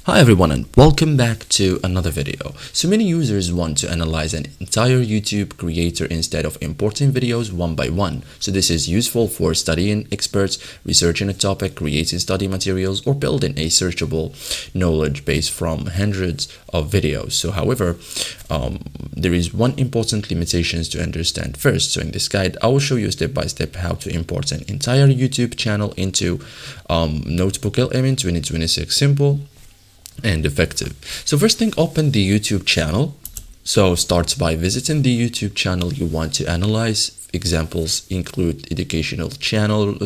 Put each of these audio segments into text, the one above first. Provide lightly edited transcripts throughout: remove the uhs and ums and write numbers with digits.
Hi everyone and welcome back to another video. So many users want to analyze an entire YouTube creator instead of importing videos one by one. So this is useful for studying experts, researching a topic, creating study materials, or building a searchable knowledge base from hundreds of videos. So however, there is one important limitation to understand first. So in this guide, I will show you step by step how to import an entire YouTube channel into NotebookLM in 2026. Simple and effective. So first thing, open the YouTube channel. So start by visiting the YouTube channel you want to analyze. Examples include educational channels,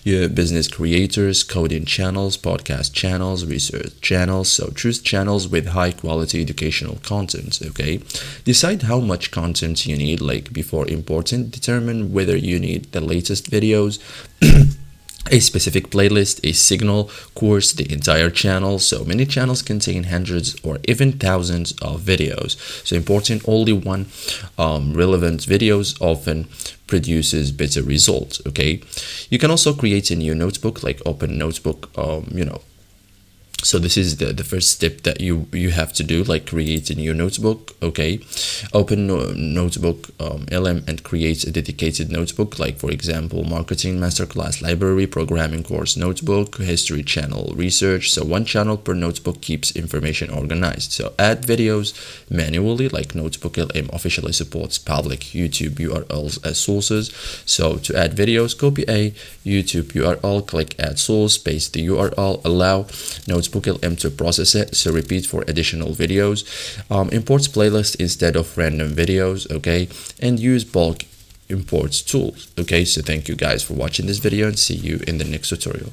your business creators, coding channels, podcast channels, research channels. So choose channels with high quality educational content. Okay, decide how much content you need like before importing. Determine whether you need the latest videos, a specific playlist, a signal, course, the entire channel. So many channels contain hundreds or even thousands of videos. So importing only one relevant videos often produces better results. Okay, you can also create a new notebook, like open notebook, so this is the first step that you have to do, like create a new notebook. Okay, open notebook LM and create a dedicated notebook, like for example marketing masterclass library, programming course notebook, history channel, research. So one channel per notebook keeps information organized. So add videos manually, like notebook LM officially supports public YouTube URLs as sources. So to add videos, copy a YouTube URL, click add source, paste the URL, allow NotebookLM to process it. So repeat for additional videos. Imports playlist instead of random videos. Okay, and use bulk imports tools. Okay, so thank you guys for watching this video and see you in the next tutorial.